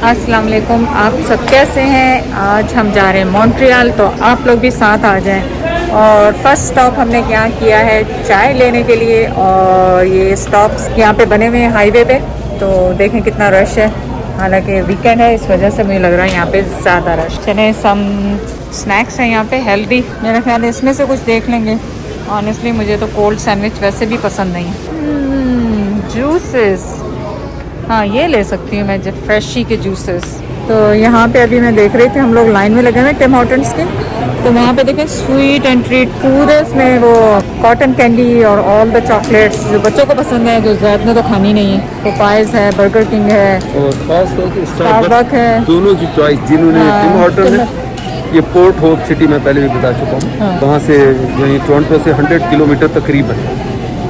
अस्सलाम वालेकुम, आप सब कैसे हैं। आज हम जा रहे हैं मॉन्ट्रियल, तो आप लोग भी साथ आ जाएं। और फर्स्ट स्टॉप हमने क्या किया है चाय लेने के लिए, और ये स्टॉप्स यहाँ पे बने हुए हैं हाईवे पे। तो देखें कितना रश है, हालांकि वीकेंड है इस वजह से मुझे लग रहा है यहाँ पे ज़्यादा रश। चले सम स्नैक्स हैं यहाँ पे हेल्दी, मेरा ख्याल है इसमें से कुछ देख लेंगे। ऑनेस्टली मुझे तो कोल्ड सैंडविच वैसे भी पसंद नहीं है। जूसेस, हाँ ये ले सकती हूँ मैं, जब फ्रेशी के जूसेस। तो यहाँ पे अभी मैं देख रही थी, हम लोग लाइन में लगे हुए टिम हॉर्टन्स के। तो यहाँ पे देखें स्वीट एंड ट्रीट पूरे इसमें वो कॉटन कैंडी और ऑल द चॉकलेट्स जो बच्चों को पसंद है, जो ज़्यादा ने तो खानी नहीं है। पोपाइज है, बर्गर किंग है और खास तौर पे स्टारबक है। दोनों की चॉइस, जिन्होंने टिम हॉर्टन है, ये पोर्ट होप सिटी में पहले भी बता चुका हूँ, वहाँ से यही टोरंटो से 100 किलोमीटर तकरीबन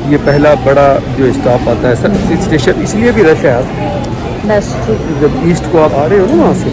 ये पहला बड़ा जो स्टॉप आता है सर स्टेशन, इसलिए भी रश है आज। जब ईस्ट को आप आ रहे हो ना वहाँ से,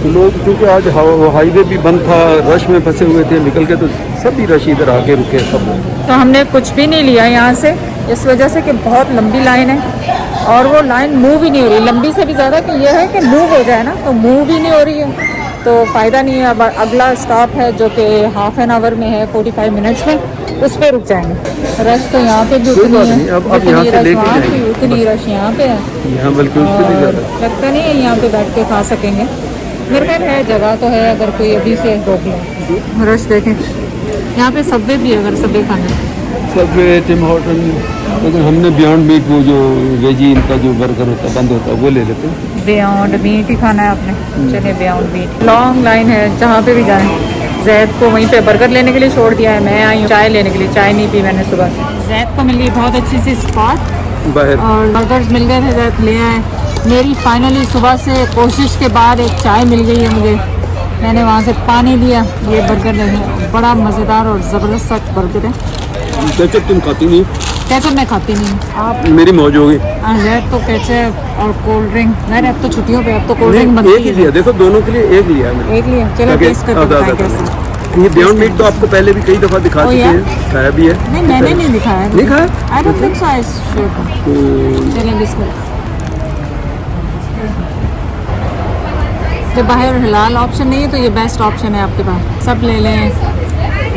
तो लोग क्योंकि आज हाईवे भी बंद था, रश में फंसे हुए थे, निकल के तो सभी रश इधर आके रुके सब। तो हमने कुछ भी नहीं लिया यहाँ से, इस वजह से कि बहुत लंबी लाइन है और वो लाइन मूव ही नहीं हो रही। लंबी से भी ज़्यादा कि यह है कि मूव हो जाए ना, तो मूव ही नहीं हो रही है, तो फ़ायदा नहीं है। अब अगला स्टॉप है जो कि हाफ एन आवर में है, 45 मिनट्स में, उस पर रुक जाएंगे। रश तो यहाँ पे भी उतनी है, अब यहाँ से लेके जाएंगे, उतनी रश यहाँ पे है, यहाँ बल्कि उससे भी ज़्यादा। लगता नहीं है यहाँ पे बैठ के खा सकेंगे। मेरे ख्याल है जगह तो है, अगर कोई अभी से रोक ले। रश देखें, यहाँ पे सबवे भी है, अगर सबवे खाना सबवे, टिम हॉर्टन। लेकिन हमने बियॉन्ड मीट वो जो वेजी इनका जो बर्गर होता है बंद होता है वो ले लेते हैं। बियॉन्ड मीट ही खाना है आपने, चलिए बियॉन्ड मीट। लॉन्ग लाइन है जहाँ पे भी जाएं। जैद को वहीं पे बर्गर लेने के लिए छोड़ दिया है, मैं आई हूँ चाय लेने के लिए। चाय नहीं पी मैंने सुबह से। जैद को मिल गई बहुत अच्छी सी स्पॉट बाहर, और बर्गर्स मिल गए थे, जैद ले आए। मेरी फाइनली सुबह से कोशिश के बाद एक चाय मिल गई है मुझे, मैंने वहाँ से पानी लिया। ये बर्गर देखें, बड़ा मज़ेदार और ज़बरदस्त सा बर्गर है। केचप तुम खाती नहीं? केचप मैं खाती नहीं, आप मेरी मौज होगी। जैद तो केचप और कोल्ड ड्रिंक, मैंने अब तो छुट्टियों पे अब तो कोल्ड ड्रिंक बनती एक ही लिया, देखो दोनों के लिए एक लिया मैंने। एक लिया, चलो टेस्ट करके बताएं कैसा। ये बियॉन्ड मीट तो आपको पहले भी कई दफ़ा दिखा चुके हैं, खाया भी है। नहीं मैंने नहीं दिखाया, नहीं खाया? I don't think so. I should. चलें बिस्मिल्लाह। जब बाहर हलाल ऑप्शन नहीं है तो ये बेस्ट ऑप्शन है आपके पास। सब ले लें,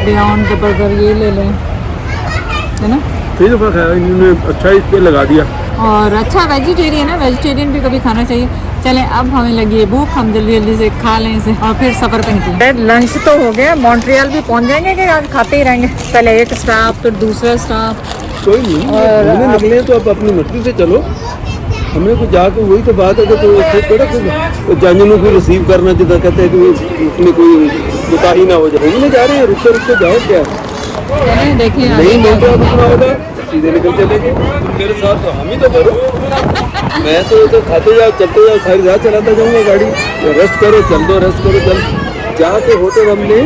बियॉन्ड द बर्गर ये ले लें, है ना। कई दफ़ा खाया, इन्होंने अच्छा इस पे लगा दिया। और अच्छा वेजिटेरियन है, वेजिटेरियन भी कभी खाना चाहिए। चलें अब हमें लगी है भूख, हम जल्दी जल्दी से खा लें इसे और फिर सफ़र पे निकलें। लंच तो हो गया, मॉन्ट्रियल भी पहुंच जाएंगे कि आज खाते ही रहेंगे। पहले एक स्टॉप फिर दूसरा स्टॉप, कोई नहीं, हमने निकले तो अब अपनी मर्जी से चलो। हमें कुछ जाके वही तो बात है कि तो जानवरों को रिसीव करना जितना कहते हैं कि उसमें कोई कोताही ना हो जाए। घूमने जा रहे हैं, रुक के जाओ क्या देखिए नहीं मिल रहा रुकना होगा सीधे निकल चलेंगे। तुम मेरे साथ तो हम ही तो करो, मैं तो खाते जाओ चलते जाओ, सारी रात चलाता जाऊँगा गाड़ी। रेस्ट करो, चल दो, रेस्ट करो, चल जाके होटल हमने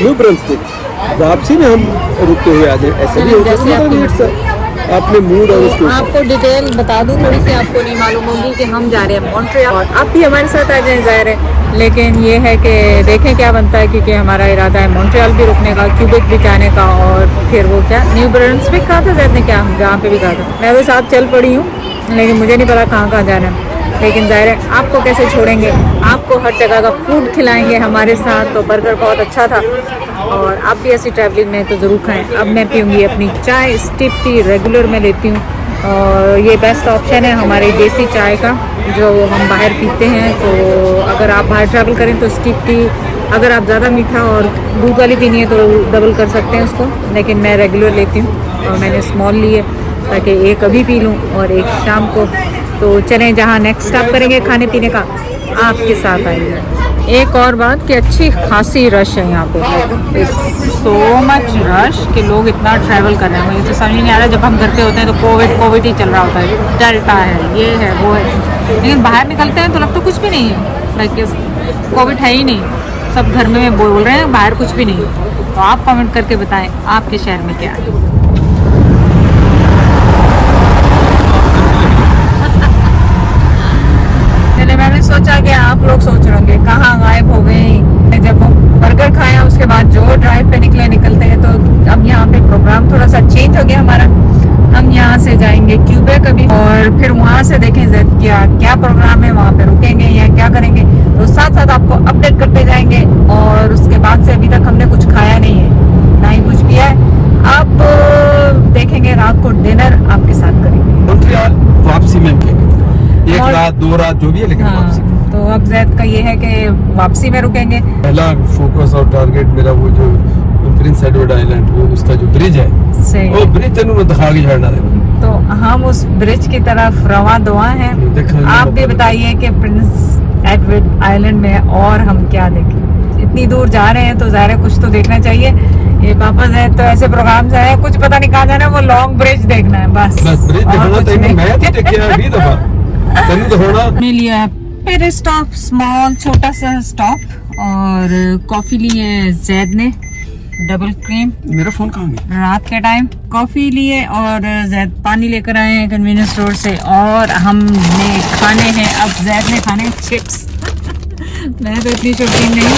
न्यू ब्रंसविक वापसी में हम रुकते हुए आ जाए, ऐसे भी हो सकता है। आपने मूड और उसको आपको डिटेल बता दूं थोड़ी सी, आपको नहीं मालूम होगी कि हम जा रहे हैं मॉन्ट्रियल और आप भी हमारे साथ आ जाएं, ज़ाहिर है। लेकिन ये है कि देखें क्या बनता है, क्योंकि हमारा इरादा है मॉन्ट्रियल भी रुकने का, क्यूबेक भी जाने का, और फिर वो क्या न्यू ब्रंसविक कहा था जैसे क्या जहाँ पे भी कहा था। मैं तो साथ चल पड़ी हूँ, लेकिन मुझे नहीं पता कहाँ कहाँ जाना है। लेकिन ज़ाहिर है आपको कैसे छोड़ेंगे, आपको हर जगह का फूड खिलाएंगे हमारे साथ। तो बर्गर बहुत अच्छा था और आप भी ऐसी ट्रैवलिंग में तो ज़रूर खाएं। अब मैं पीऊँगी अपनी चाय, स्टिप टी रेगुलर में लेती हूँ, और ये बेस्ट ऑप्शन है हमारी देसी चाय का जो हम बाहर पीते हैं। तो अगर आप बाहर ट्रैवल करें तो स्टिप टी, अगर आप ज़्यादा मीठा और दूध वाली पीनी है तो डबल कर सकते हैं उसको, लेकिन मैं रेगुलर लेती हूँ और मैंने स्मॉल ली है ताकि एक अभी पी लूँ और एक शाम को। तो चलें जहाँ नेक्स्ट स्टॉप करेंगे खाने पीने का, आपके साथ आइए। एक और बात कि अच्छी खासी रश है यहाँ पे, सो मच रश कि लोग इतना ट्रैवल कर रहे हैं। मुझे तो समझ नहीं आ रहा, जब हम घर पे होते हैं तो कोविड ही चल रहा होता है, डेल्टा है, ये है वो है, लेकिन बाहर निकलते हैं तो लगता कुछ भी नहीं है, लाइक कोविड है ही नहीं, सब घर में बोल रहे हैं, बाहर कुछ भी नहीं। तो आप कमेंट करके बताएं आपके शहर में क्या है। मैंने सोचा कि आप लोग सोच रहे होंगे कहाँ गायब हो गए। जब हम बर्गर खाया उसके बाद जो ड्राइव पे निकलते हैं, तो अब यहाँ पे प्रोग्राम थोड़ा सा चेंज हो गया हमारा। हम यहाँ से जाएंगे क्यूबेक अभी, और फिर वहाँ से देखें जैद क्या प्रोग्राम है, वहाँ पे रुकेंगे या क्या करेंगे, तो साथ साथ आपको अपडेट करते जाएंगे। और उसके बाद से अभी तक हमने कुछ खाया नहीं है, ना ही कुछ पिया है। अब देखेंगे रात को डिनर आपके साथ करेंगे। मॉन्ट्रियल वापसी में रुकेंगे, एक और- रात 2 रात जो भी है, लेकिन वापसी में। हाँ, तो अब जैद का ये है कि वापसी में रुकेंगे। पहला फोकस और टारगेट मेरा वो जो प्रिंस एडवर्ड आइलैंड, वो उसका जो ब्रिज है, सही वो ब्रिज तेनू मैं दिखा के झाड़ना है। तो हम उस ब्रिज की तरफ रवा दवा हैं। देखने आप भी मौका बताइए कि प्रिंस एडवर्ड आइलैंड में और हम क्या देखें। इतनी दूर जा रहे हैं तो ज़ाहिर है कुछ तो देखना चाहिए। ये पापा है तो ऐसे प्रोग्राम से है, कुछ पता नहीं कहाँ जाना है, वो लॉन्ग ब्रिज देखना है बस। बस ब्रिज और दिखाना कुछ तेनू, नहीं। मैं तो टेकिया 20 दफा तेनू दिखाना। हमने लिया है फिर स्टॉप, स्मॉल छोटा सा स्टॉप, और कॉफी ली है जैद ने डबल क्रीम मेरा फोन कहाँ गया? रात के टाइम। कॉफी लिए और जैद पानी लेकर आए हैं कन्वीनियंस स्टोर से। और हमने खाने हैं, अब जैद ने खाने चिप्स मैं तो इतनी शौकीन नहीं,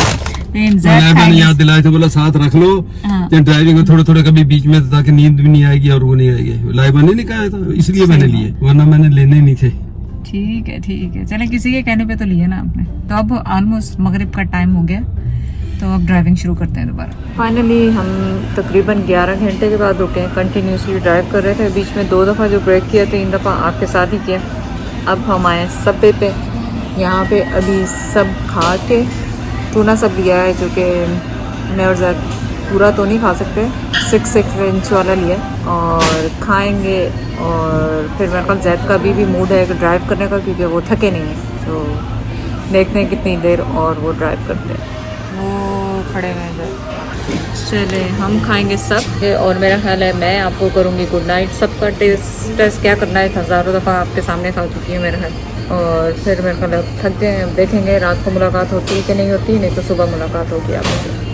लेकिन जैद मैंने खाएगी। याद दिलाया था, बोला साथ रख लो हाँ। ड्राइविंग में थोड़े थोड़े कभी बीच में, ताकि नींद भी नहीं आएगी और वो नहीं आएगी। लाइबा ने नहीं कहा था, इसलिए मैंने लिए, वरना मैंने लेने नहीं थे। ठीक है चले, किसी के कहने पे तो लिए ना आपने। तो अब ऑलमोस्ट मगरिब का टाइम हो गया, तो अब ड्राइविंग शुरू करते हैं दोबारा। फाइनली हम तकरीबन 11 घंटे के बाद रुके हैं। कंटिन्यूसली ड्राइव कर रहे थे, बीच में 2 दफ़ा जो ब्रेक किया, 3 दफ़ा आपके साथ ही किया। अब हम आए सबवे पे। यहाँ पे अभी सब खा के टूना सब लिया है, जो कि मैं और ज़ैद पूरा तो नहीं खा सकते, 6 इंच वाला लिया, और खाएंगे। और फिर मेरे ख्याल जैद का अभी भी मूड है कि ड्राइव करने का, क्योंकि वो थके नहीं हैं। तो देखते हैं कितनी देर और वो ड्राइव करते हैं। वो खड़े हुए हैं जैद। चले हम खाएंगे सब, और मेरा ख्याल है मैं आपको करूँगी गुड नाइट। सबका टेस्ट क्या करना है, हज़ारों दफ़ा आपके सामने खा चुकी है मेरा ख्याल। और फिर मेरे ख्याल थक गए, अब देखेंगे रात को मुलाकात होती है कि नहीं होती, नहीं तो सुबह मुलाकात होगी आपसे।